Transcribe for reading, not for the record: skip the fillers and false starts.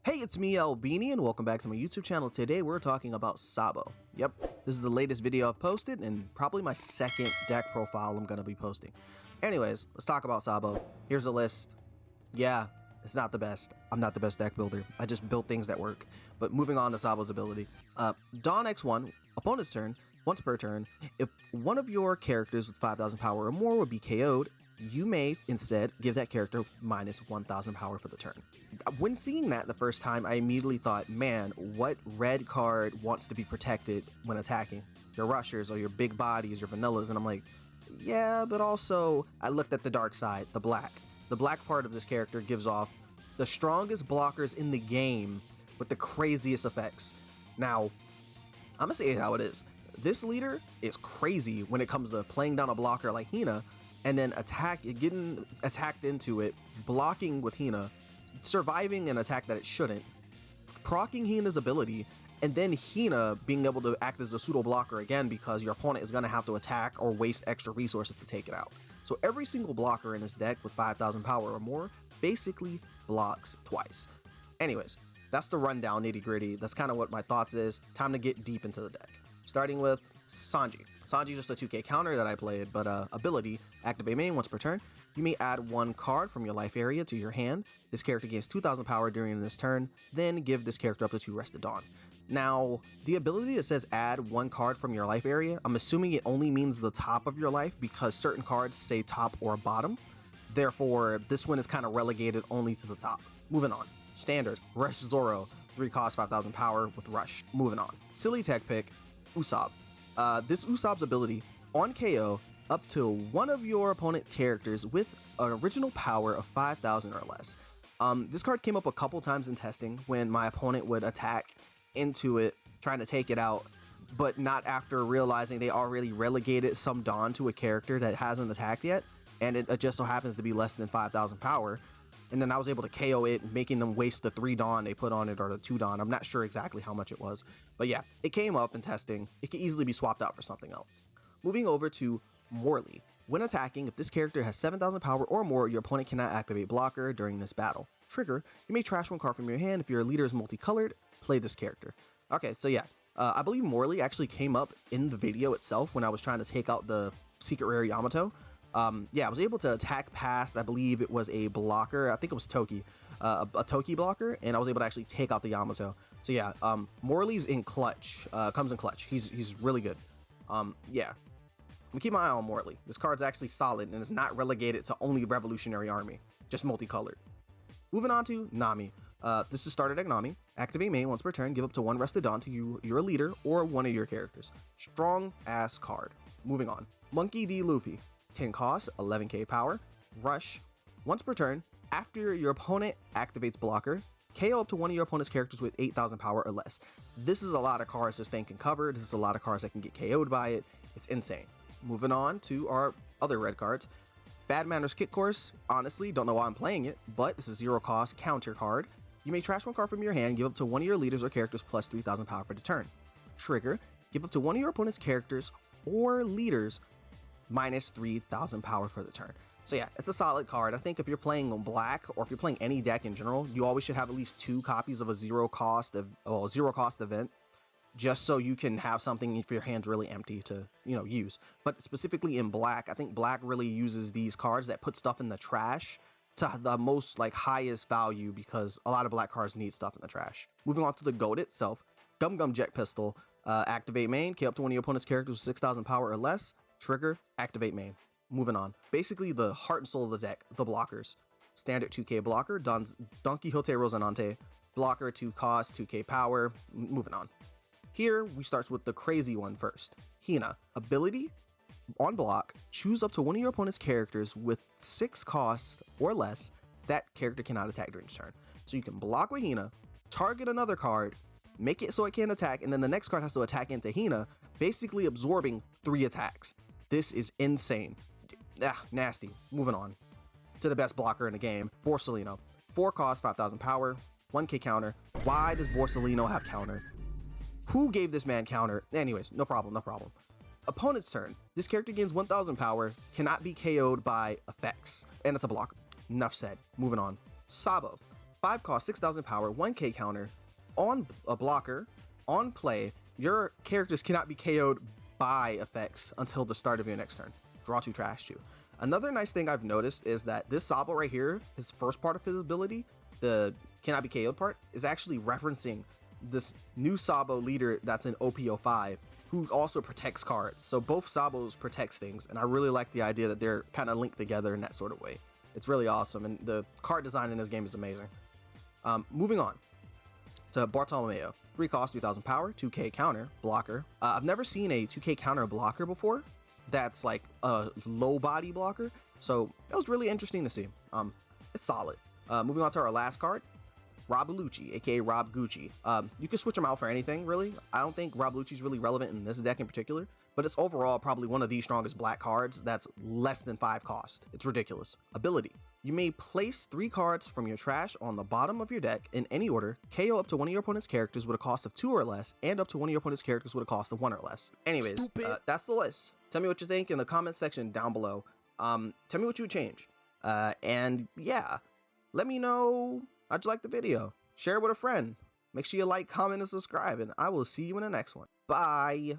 Hey, it's me, Albini, and welcome back to my YouTube channel. Today we're talking about Sabo. Yep, this is the latest video I've posted, and probably my second deck profile I'm going to be posting. Anyways, let's talk about Sabo. Here's the list. Yeah, it's not the best. I'm not the best deck builder. I just built things that work. But moving on to Sabo's ability. Dawn X1, opponent's turn, once per turn, if one of your characters with 5,000 power or more would be KO'd, you may instead give that character minus 1,000 power for the turn. When seeing that the first time, I immediately thought, man, what red card wants to be protected when attacking? Your rushers or your big bodies, your vanillas, and I'm like, yeah, but also I looked at the dark side, the black. The black part of this character gives off the strongest blockers in the game with the craziest effects. Now, I'm gonna say it how it is. This leader is crazy when it comes to playing down a blocker like Hina, and then getting attacked into it, blocking with Hina, surviving an attack that it shouldn't, proccing Hina's ability, and then Hina being able to act as a pseudo blocker again because your opponent is going to have to attack or waste extra resources to take it out. So every single blocker in this deck with 5,000 power or more basically blocks twice. Anyways, that's the rundown, nitty gritty. That's kind of what my thoughts is. Time to get deep into the deck. Starting with Sanji. Sanji is just a 2k counter that I played, but ability, activate main once per turn. You may add one card from your life area to your hand. This character gains 2,000 power during this turn, then give this character up to 2 Rested Dawn. Now, the ability that says add one card from your life area, I'm assuming it only means the top of your life because certain cards say top or bottom. Therefore, this one is kind of relegated only to the top. Moving on. Standard, Rush Zoro, 3 cost 5,000 power with Rush. Moving on. Silly tech pick, Usopp. This Usopp's ability, on KO, up to one of your opponent characters with an original power of 5,000 or less. This card came up a couple times in testing when my opponent would attack into it, trying to take it out, but not after realizing they already relegated some Dawn to a character that hasn't attacked yet, and it just so happens to be less than 5,000 power. And then I was able to KO it, making them waste the 3 Dawn they put on it, or the 2 Dawn. I'm not sure exactly how much it was. But yeah, it came up in testing. It can easily be swapped out for something else. Moving over to Morley. When attacking, if this character has 7,000 power or more, your opponent cannot activate blocker during this battle. Trigger, you may trash one card from your hand. If your leader is multicolored, play this character. Okay, so yeah, I believe Morley actually came up in the video itself when I was trying to take out the secret rare Yamato. Yeah, I was able to attack past, I believe it was a blocker, I think it was Toki, a Toki blocker, and I was able to actually take out the Yamato. So yeah, Morley's in clutch, comes in clutch. He's really good. Yeah, I'm keep my eye on Morley. This card's actually solid and is not relegated to only Revolutionary Army, just multicolored. Moving on to Nami. This is starter deck Nami. Activate main once per turn, give up to 1 Rested Dawn to your leader or one of your characters. Strong ass card. Moving on. Monkey D. Luffy. 10 cost, 11k power, rush, once per turn, after your opponent activates blocker, KO up to one of your opponent's characters with 8,000 power or less. This is a lot of cards this thing can cover. This is a lot of cards that can get KO'd by it. It's insane. Moving on to our other red cards. Bad Manners Kit Course. Honestly, don't know why I'm playing it, but this is 0 cost counter card. You may trash one card from your hand, give up to one of your leaders or characters plus 3,000 power for the turn. Trigger, give up to one of your opponent's characters or leaders minus 3,000 power for the turn. So yeah, it's a solid card. I think if you're playing black or if you're playing any deck in general, you always should have at least 2 copies of a zero cost event, just so you can have something if your hand's really empty to, use. But specifically in black, I think black really uses these cards that put stuff in the trash to the most highest value because a lot of black cards need stuff in the trash. Moving on to the GOAT itself, Gum Gum Jet Pistol. Activate main, K up to one of your opponent's characters with 6,000 power or less. Trigger, activate main. Moving on. Basically the heart and soul of the deck, the blockers. Standard 2k blocker, Don Quixote Rosinante. Blocker, 2 cost, 2k power. Moving on. Here, we start with the crazy one first. Hina. Ability, on block, choose up to one of your opponent's characters with 6 costs or less. That character cannot attack during the turn. So you can block with Hina, target another card, make it so it can't attack, and then the next card has to attack into Hina, basically absorbing 3 attacks. This is insane. Nasty. Moving on to the best blocker in the game, Borsellino. 4 cost, 5,000 power, 1k counter. Why does Borsellino have counter? Who gave this man counter? Anyways, no problem. Opponent's turn. This character gains 1,000 power, cannot be KO'd by effects, and it's a blocker. Enough said. Moving on. Sabo. 5 cost, 6,000 power, 1k counter, on a blocker, on play, your characters cannot be KO'd by effects until the start of your next turn. Draw 2, trash 2. Another nice thing I've noticed is that this Sabo right here, his first part of his ability, the cannot be KO'd part, is actually referencing this new Sabo leader that's in OP05, who also protects cards. So both Sabos protects things, and I really like the idea that they're kind of linked together in that sort of way. It's really awesome, and the card design in this game is amazing. Moving on to Bartolomeo. 3 cost, 3,000 power, 2k counter, blocker. I've never seen a 2k counter blocker before that's like a low body blocker, so it was really interesting to see. It's solid. Moving on to our last card, Rob Lucci, aka Rob Gucci. You can switch him out for anything, really. I don't think Rob Lucci's really relevant in this deck in particular, but it's overall probably one of the strongest black cards that's less than 5 cost. It's ridiculous. Ability. You may place 3 cards from your trash on the bottom of your deck in any order, KO up to one of your opponent's characters with a cost of 2 or less, and up to one of your opponent's characters with a cost of 1 or less. Anyways, that's the list. Tell me what you think in the comment section down below. Tell me what you would change. And yeah, let me know how'd you like the video. Share it with a friend. Make sure you like, comment, and subscribe, and I will see you in the next one. Bye.